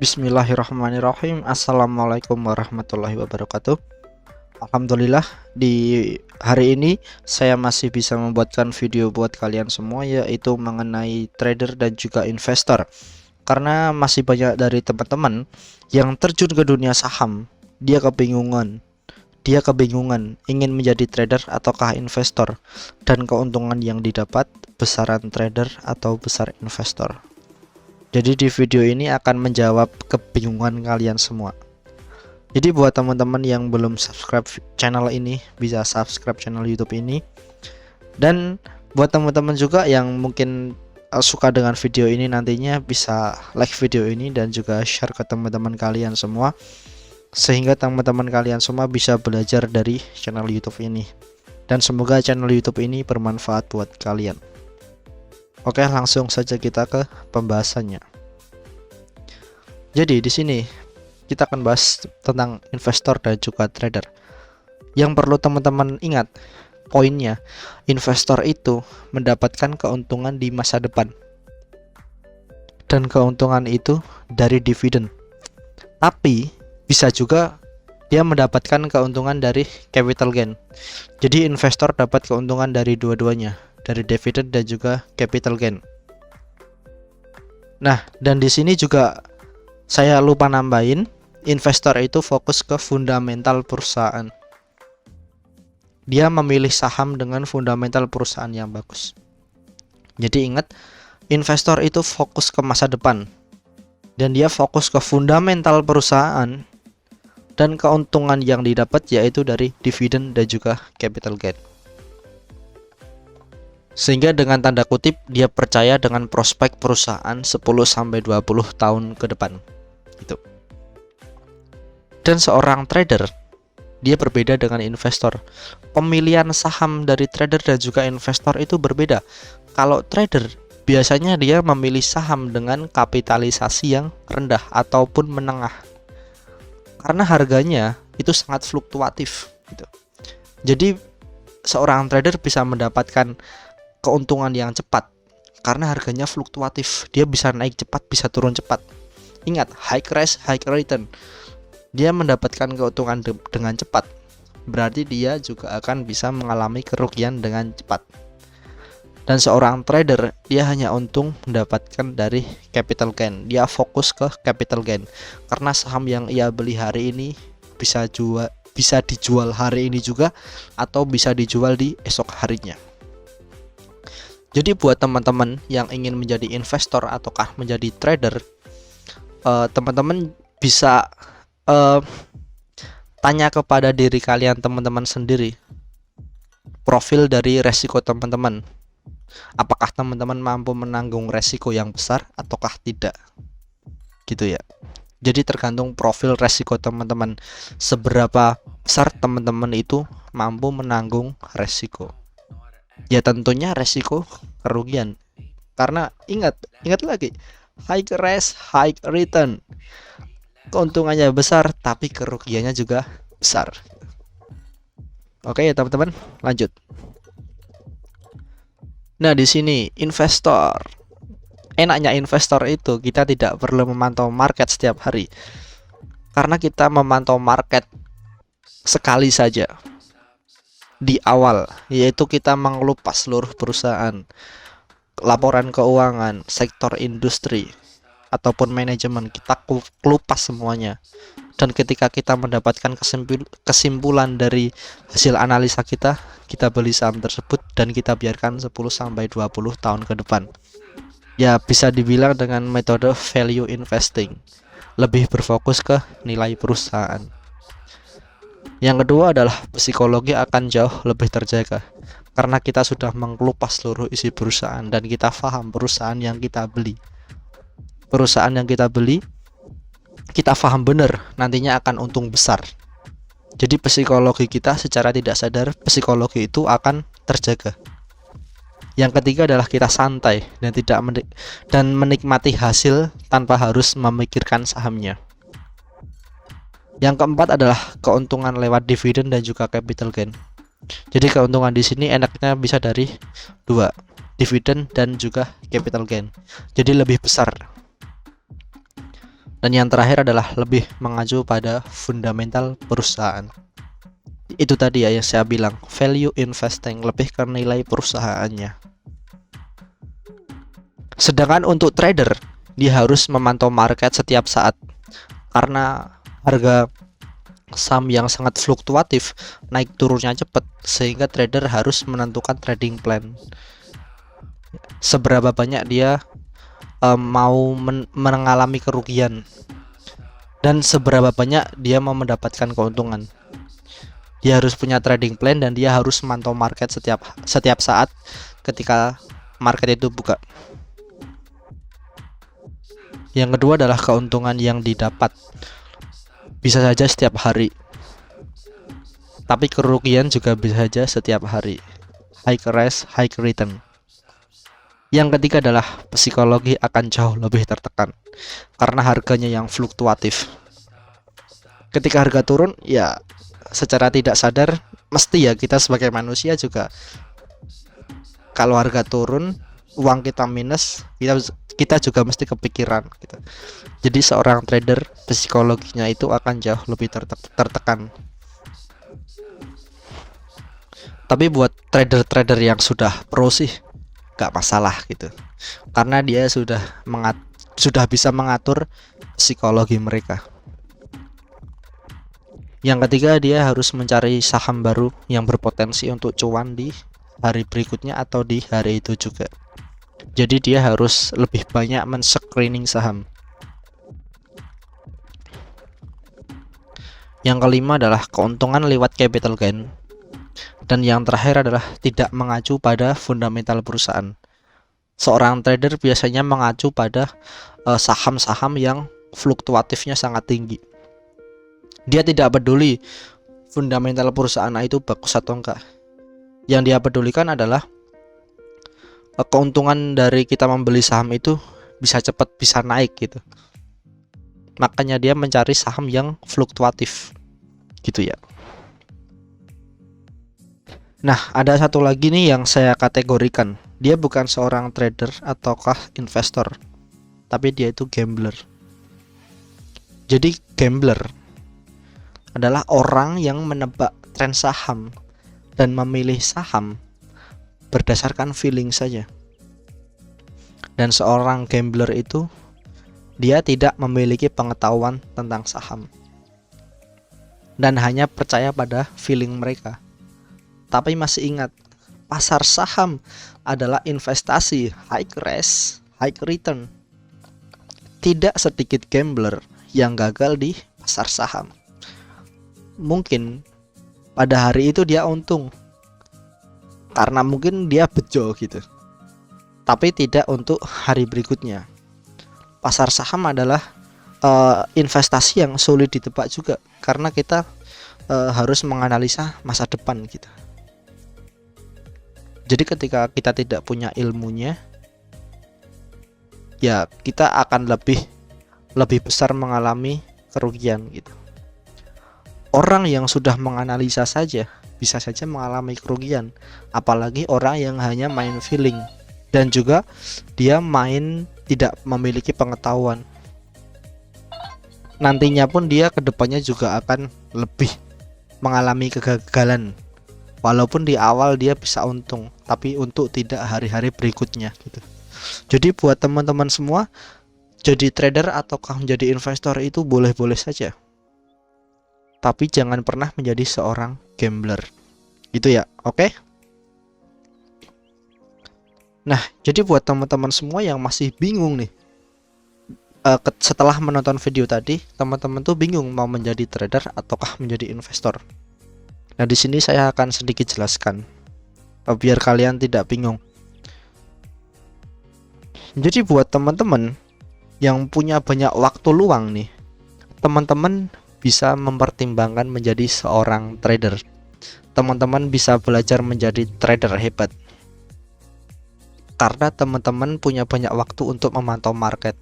Bismillahirrahmanirrahim. Assalamualaikum warahmatullahi wabarakatuh. Alhamdulillah, di hari ini saya masih bisa membuatkan video buat kalian semua, yaitu mengenai trader dan juga investor. Karena masih banyak dari teman-teman yang terjun ke dunia saham, dia kebingungan ingin menjadi trader ataukah investor, dan keuntungan yang didapat besaran trader atau besar investor. Jadi di video ini akan menjawab kebingungan kalian semua. Jadi buat teman-teman yang belum subscribe channel ini, bisa subscribe channel YouTube ini. Dan buat teman-teman juga yang mungkin suka dengan video ini, nantinya bisa like video ini dan juga share ke teman-teman kalian semua, sehingga teman-teman kalian semua bisa belajar dari channel YouTube ini. Dan semoga channel YouTube ini bermanfaat buat kalian. Oke, langsung saja kita ke pembahasannya. Jadi di sini kita akan bahas tentang investor dan juga trader. Yang perlu teman-teman ingat poinnya, investor itu mendapatkan keuntungan di masa depan. Dan keuntungan itu dari dividen. Tapi bisa juga dia mendapatkan keuntungan dari capital gain. Jadi investor dapat keuntungan dari dua-duanya, dari dividen dan juga capital gain. Nah, dan di sini juga saya lupa nambahin, investor itu fokus ke fundamental perusahaan. Dia memilih saham dengan fundamental perusahaan yang bagus. Jadi ingat, investor itu fokus ke masa depan, dan dia fokus ke fundamental perusahaan, dan keuntungan yang didapat yaitu dari dividen dan juga capital gain. Sehingga dengan tanda kutip dia percaya dengan prospek perusahaan 10-20 tahun ke depan. Gitu. Dan seorang trader, dia berbeda dengan investor. Pemilihan saham dari trader dan juga investor itu berbeda. Kalau trader, biasanya dia memilih saham dengan kapitalisasi yang rendah ataupun menengah, karena harganya itu sangat fluktuatif gitu. Jadi seorang trader bisa mendapatkan keuntungan yang cepat karena harganya fluktuatif. Dia bisa naik cepat, bisa turun cepat. Ingat, high risk, high return. Dia mendapatkan keuntungan dengan cepat, berarti dia juga akan bisa mengalami kerugian dengan cepat. Dan seorang trader, dia hanya untung mendapatkan dari capital gain. Dia fokus ke capital gain karena saham yang ia beli hari ini bisa dijual hari ini juga, atau bisa dijual di esok harinya. Jadi buat teman-teman yang ingin menjadi investor ataukah menjadi trader, teman-teman bisa tanya kepada diri kalian, teman-teman sendiri, profil dari resiko teman-teman. Apakah teman-teman mampu menanggung resiko yang besar ataukah tidak, gitu ya. Jadi tergantung profil resiko teman-teman, seberapa besar teman-teman itu mampu menanggung resiko. Ya tentunya resiko kerugian. Karena ingat lagi, high risk, high return. Keuntungannya besar tapi kerugiannya juga besar. Oke ya teman-teman, lanjut. Nah, di sini investor. Enaknya investor itu kita tidak perlu memantau market setiap hari. Karena kita memantau market sekali saja di awal, yaitu kita mengelupas seluruh perusahaan, laporan keuangan, sektor industri ataupun manajemen, kita kelupas semuanya. Dan ketika kita mendapatkan kesimpulan dari hasil analisa kita beli saham tersebut dan kita biarkan 10-20 tahun ke depan. Ya bisa dibilang dengan metode value investing, lebih berfokus ke nilai perusahaan. Yang kedua adalah psikologi akan jauh lebih terjaga, karena kita sudah mengelupas seluruh isi perusahaan dan kita paham perusahaan yang kita beli. Perusahaan yang kita beli, kita paham benar nantinya akan untung besar. Jadi psikologi kita secara tidak sadar, psikologi itu akan terjaga. Yang ketiga adalah kita santai dan menikmati hasil tanpa harus memikirkan sahamnya. Yang keempat adalah keuntungan lewat dividen dan juga capital gain. Jadi keuntungan di sini enaknya bisa dari dua, dividen dan juga capital gain. Jadi lebih besar. Dan yang terakhir adalah lebih mengacu pada fundamental perusahaan. Itu tadi ya yang saya bilang, value investing, lebih ke nilai perusahaannya. Sedangkan untuk trader, dia harus memantau market setiap saat. Karena harga saham yang sangat fluktuatif, naik turunnya cepat, sehingga trader harus menentukan trading plan. Seberapa banyak dia mau mengalami kerugian, dan seberapa banyak dia mau mendapatkan keuntungan. Dia harus punya trading plan dan dia harus memantau market setiap saat ketika market itu buka. Yang kedua adalah keuntungan yang didapat. Bisa saja setiap hari, tapi kerugian juga bisa saja setiap hari. High risk, high return. Yang ketiga adalah psikologi akan jauh lebih tertekan karena harganya yang fluktuatif. Ketika harga turun, ya secara tidak sadar mesti ya kita sebagai manusia juga, kalau harga turun, uang kita minus, kita juga mesti kepikiran gitu. Jadi seorang trader psikologinya itu akan jauh lebih tertekan. Tapi buat trader-trader yang sudah pro sih gak masalah gitu, karena dia sudah bisa mengatur psikologi mereka. Yang ketiga, dia harus mencari saham baru yang berpotensi untuk cuan di hari berikutnya atau di hari itu juga. Jadi dia harus lebih banyak men-screening saham. Yang kelima adalah keuntungan lewat capital gain. Dan yang terakhir adalah tidak mengacu pada fundamental perusahaan. Seorang trader biasanya mengacu pada saham-saham yang fluktuatifnya sangat tinggi. Dia tidak peduli fundamental perusahaan itu bagus atau enggak. Yang dia pedulikan adalah keuntungan dari kita membeli saham itu bisa cepat bisa naik gitu. Makanya dia mencari saham yang fluktuatif gitu ya. Nah, ada satu lagi nih yang saya kategorikan. Dia bukan seorang trader ataukah investor, tapi dia itu gambler. Jadi gambler adalah orang yang menebak tren saham dan memilih saham berdasarkan feeling saja. Dan seorang gambler itu dia tidak memiliki pengetahuan tentang saham dan hanya percaya pada feeling mereka. Tapi masih ingat, pasar saham adalah investasi high risk, high return. Tidak sedikit gambler yang gagal di pasar saham. Mungkin pada hari itu dia untung karena mungkin dia bejo gitu, tapi tidak untuk hari berikutnya. Pasar saham adalah investasi yang sulit ditebak juga, karena kita harus menganalisa masa depan gitu. Jadi ketika kita tidak punya ilmunya, ya kita akan lebih besar mengalami kerugian gitu. Orang yang sudah menganalisa saja bisa saja mengalami kerugian, apalagi orang yang hanya main feeling dan juga dia main tidak memiliki pengetahuan. Nantinya pun dia kedepannya juga akan lebih mengalami kegagalan. Walaupun di awal dia bisa untung, tapi untuk tidak hari-hari berikutnya gitu. Jadi buat teman-teman semua, jadi trader ataukah menjadi investor itu boleh-boleh saja. Tapi jangan pernah menjadi seorang gambler. Gitu ya, oke? Nah, jadi buat teman-teman semua yang masih bingung nih, setelah menonton video tadi, teman-teman tuh bingung mau menjadi trader ataukah menjadi investor. Nah, di sini saya akan sedikit jelaskan biar kalian tidak bingung. Jadi buat teman-teman yang punya banyak waktu luang nih, teman-teman bisa mempertimbangkan menjadi seorang trader. Teman-teman bisa belajar menjadi trader hebat. Karena teman-teman punya banyak waktu untuk memantau market.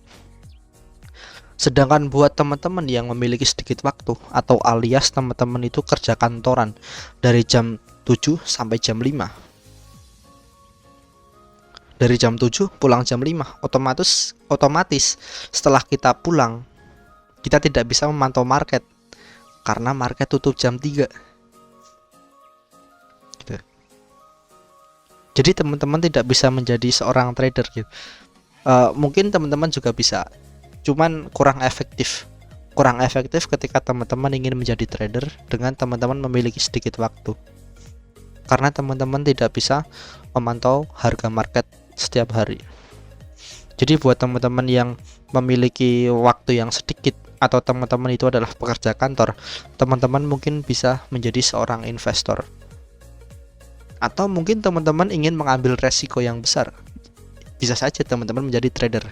Sedangkan buat teman-teman yang memiliki sedikit waktu atau alias teman-teman itu kerja kantoran dari jam 7 sampai jam 5. Dari jam 7 pulang jam 5, otomatis setelah kita pulang Kita tidak bisa memantau market karena market tutup jam 3 gitu. Jadi teman-teman tidak bisa menjadi seorang trader gitu. Mungkin teman-teman juga bisa, cuman kurang efektif ketika teman-teman ingin menjadi trader dengan teman-teman memiliki sedikit waktu, karena teman-teman tidak bisa memantau harga market setiap hari. Jadi buat teman-teman yang memiliki waktu yang sedikit atau teman-teman itu adalah pekerja kantor, teman-teman mungkin bisa menjadi seorang investor. Atau mungkin teman-teman ingin mengambil resiko yang besar, bisa saja teman-teman menjadi trader.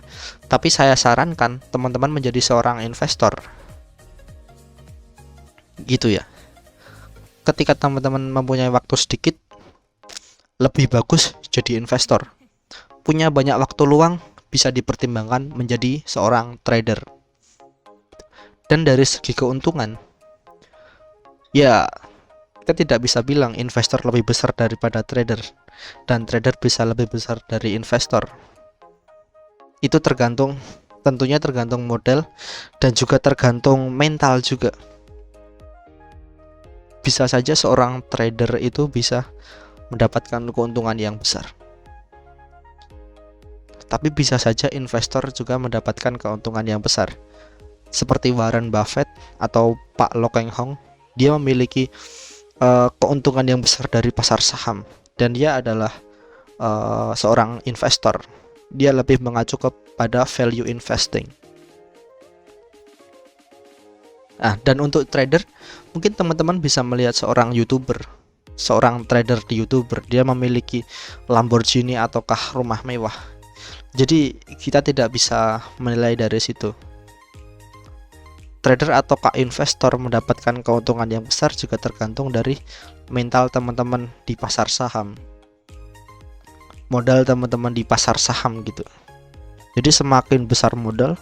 Tapi saya sarankan teman-teman menjadi seorang investor. Gitu ya. Ketika teman-teman mempunyai waktu sedikit, lebih bagus jadi investor. Punya banyak waktu luang, bisa dipertimbangkan menjadi seorang trader. Dan dari segi keuntungan, ya kita tidak bisa bilang investor lebih besar daripada trader, dan trader bisa lebih besar dari investor. Itu tentunya tergantung model, dan juga tergantung mental juga. Bisa saja seorang trader itu bisa mendapatkan keuntungan yang besar, tapi bisa saja investor juga mendapatkan keuntungan yang besar. Seperti Warren Buffett atau Pak Lo Keng Hong, dia memiliki keuntungan yang besar dari pasar saham, dan dia adalah seorang investor. Dia lebih mengacu kepada value investing. Nah, dan untuk trader, mungkin teman-teman bisa melihat seorang YouTuber, seorang trader di YouTuber, dia memiliki Lamborghini ataukah rumah mewah. Jadi kita tidak bisa menilai dari situ. Trader ataukah investor mendapatkan keuntungan yang besar juga tergantung dari mental teman-teman di pasar saham, modal teman-teman di pasar saham gitu. Jadi semakin besar modal,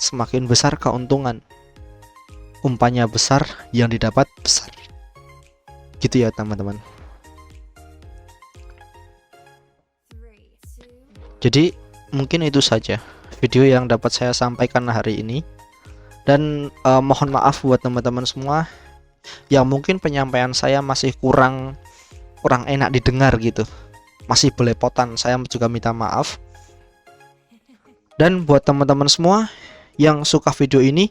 semakin besar keuntungan. Umpannya besar, yang didapat besar. Gitu ya teman-teman. Jadi mungkin itu saja video yang dapat saya sampaikan hari ini. Dan mohon maaf buat teman-teman semua yang mungkin penyampaian saya masih kurang enak didengar gitu, masih belepotan, saya juga minta maaf. Dan buat teman-teman semua yang suka video ini,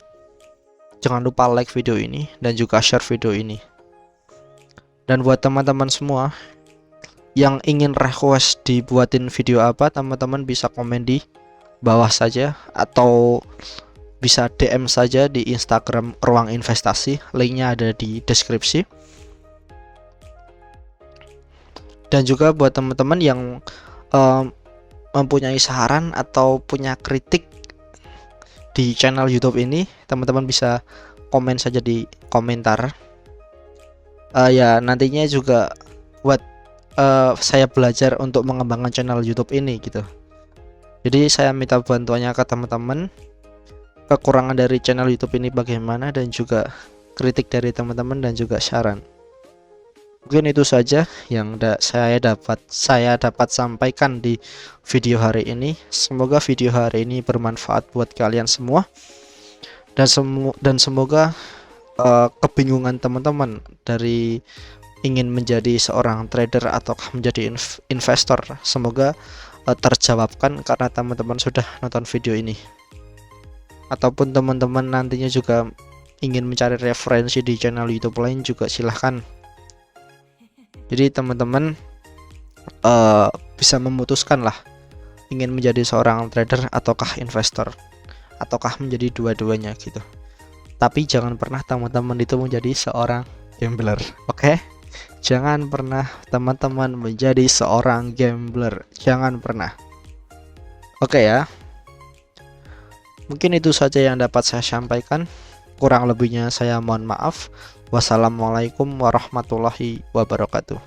jangan lupa like video ini dan juga share video ini. Dan buat teman-teman semua yang ingin request dibuatin video apa, teman-teman bisa komen di bawah saja, atau bisa DM saja di Instagram Ruang Investasi, linknya ada di deskripsi. Dan juga buat teman-teman yang mempunyai saran atau punya kritik di channel YouTube ini, teman-teman bisa komen saja di komentar. Ya nantinya juga buat saya belajar untuk mengembangkan channel YouTube ini gitu. Jadi saya minta bantuannya ke teman-teman, kekurangan dari channel YouTube ini bagaimana, dan juga kritik dari teman-teman dan juga saran. Mungkin itu saja yang saya dapat sampaikan di video hari ini. Semoga video hari ini bermanfaat buat kalian semua, dan semoga kebingungan teman-teman dari ingin menjadi seorang trader atau menjadi investor semoga terjawabkan karena teman-teman sudah nonton video ini. Ataupun teman-teman nantinya juga ingin mencari referensi di channel YouTube lain juga silahkan. Jadi teman-teman bisa memutuskan lah, ingin menjadi seorang trader ataukah investor, ataukah menjadi dua-duanya gitu. Tapi jangan pernah teman-teman itu menjadi seorang gambler, oke? Jangan pernah teman-teman menjadi seorang gambler, jangan pernah. Oke ya. Mungkin itu saja yang dapat saya sampaikan. Kurang lebihnya saya mohon maaf. Wassalamualaikum warahmatullahi wabarakatuh.